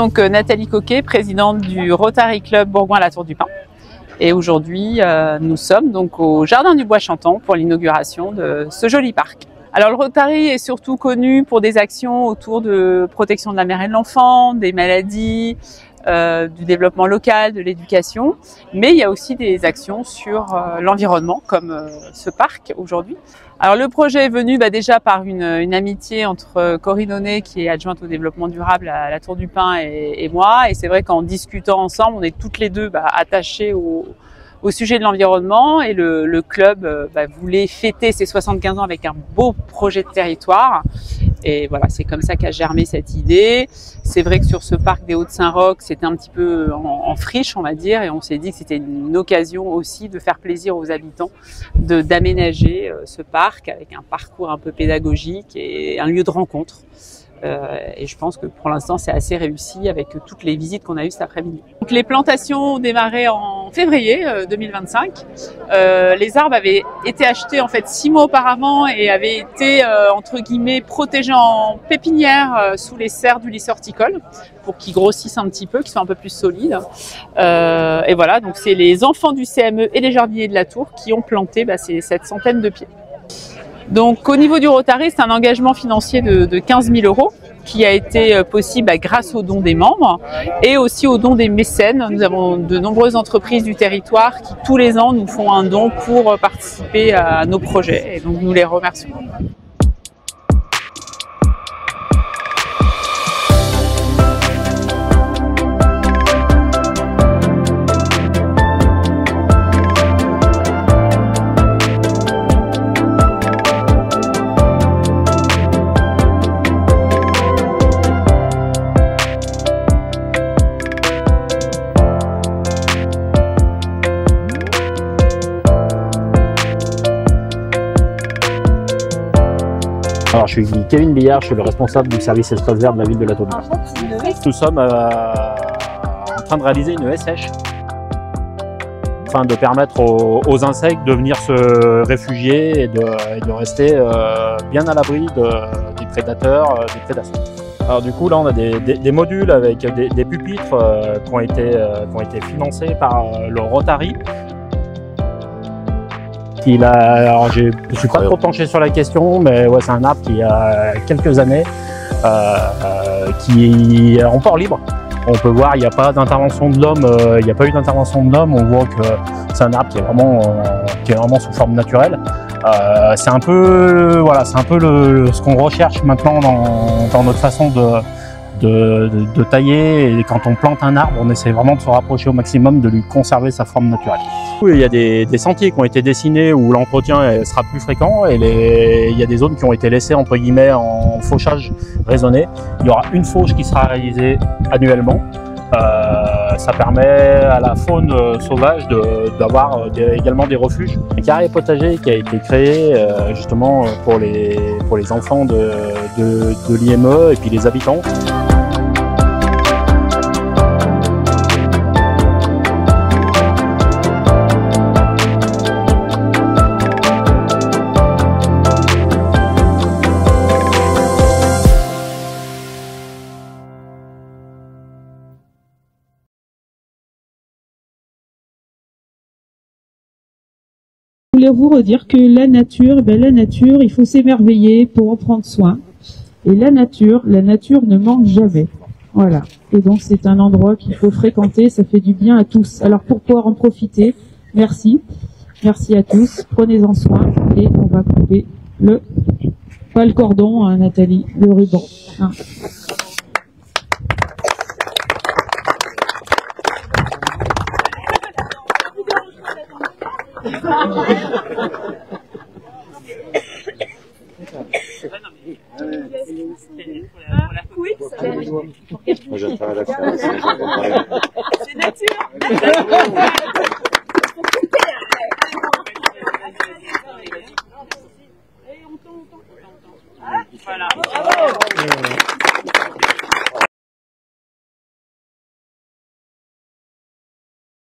donc Nathalie Coquet, présidente du Rotary Club Bourgoin-La-Tour-du-Pin. Et aujourd'hui, nous sommes donc au Jardin du Bois Chantant pour l'inauguration de ce joli parc. Alors le Rotary est surtout connu pour des actions autour de protection de la mère et de l'enfant, des maladies, du développement local, de l'éducation, mais il y a aussi des actions sur l'environnement comme ce parc aujourd'hui. Alors le projet est venu déjà par une amitié entre Corinne Honnet, qui est adjointe au développement durable à la Tour du Pin, et moi, et c'est vrai qu'en discutant ensemble, on est toutes les deux attachées au sujet de l'environnement, et le club voulait fêter ses 75 ans avec un beau projet de territoire. Et voilà, c'est comme ça qu'a germé cette idée. C'est vrai que sur ce parc des Hauts-de-Saint-Roch, c'était un petit peu en friche, on va dire, et on s'est dit que c'était une occasion aussi de faire plaisir aux habitants, d'aménager ce parc avec un parcours un peu pédagogique et un lieu de rencontre. Et je pense que pour l'instant c'est assez réussi avec toutes les visites qu'on a eues cet après-midi. Donc les plantations ont démarré en février 2025. Les arbres avaient été achetés en fait 6 mois auparavant et avaient été entre guillemets protégés en pépinière sous les serres du lycée horticole pour qu'ils grossissent un petit peu, qu'ils soient un peu plus solides. Et voilà, donc c'est les enfants du CME et les jardiniers de la Tour qui ont planté cette centaine de pieds. Donc au niveau du Rotary, c'est un engagement financier de 15 000 € qui a été possible grâce aux dons des membres et aussi aux dons des mécènes. Nous avons de nombreuses entreprises du territoire qui tous les ans nous font un don pour participer à nos projets, et donc nous les remercions. Alors, je suis Kevin Billard, je suis le responsable du service espace vert de la ville de la Tour du Pin. Nous sommes en train de réaliser une SH afin de permettre aux insectes de venir se réfugier et de rester bien à l'abri des prédateurs, des prédations. Alors du coup là on a des modules avec des pupitres qui ont été financés par le Rotary. Alors je ne suis pas trop penché sur la question, mais ouais, c'est un arbre qui a quelques années, qui est en port libre. On peut voir, il n'y a pas d'intervention de l'homme, il n'y a pas eu d'intervention de l'homme. On voit que c'est un arbre qui est vraiment sous forme naturelle. C'est un peu, voilà, c'est un peu ce qu'on recherche maintenant dans notre façon de tailler, et quand on plante un arbre, on essaie vraiment de se rapprocher au maximum de lui conserver sa forme naturelle. Il y a des sentiers qui ont été dessinés où l'entretien sera plus fréquent, et il y a des zones qui ont été laissées entre guillemets en fauchage raisonné. Il y aura une fauche qui sera réalisée annuellement. Ça permet à la faune sauvage d'avoir également des refuges. Un carré potager qui a été créé justement pour les enfants de l'IME et puis les habitants. Je voulais vous redire que la nature, il faut s'émerveiller pour en prendre soin. Et la nature ne manque jamais. Voilà. Et donc c'est un endroit qu'il faut fréquenter, ça fait du bien à tous. Alors pour pouvoir en profiter, merci. Merci à tous, prenez-en soin, et on va couper pas le cordon, hein, Nathalie, le ruban. Hein. Moi j'aime pas la faire. C'est nature. Voilà.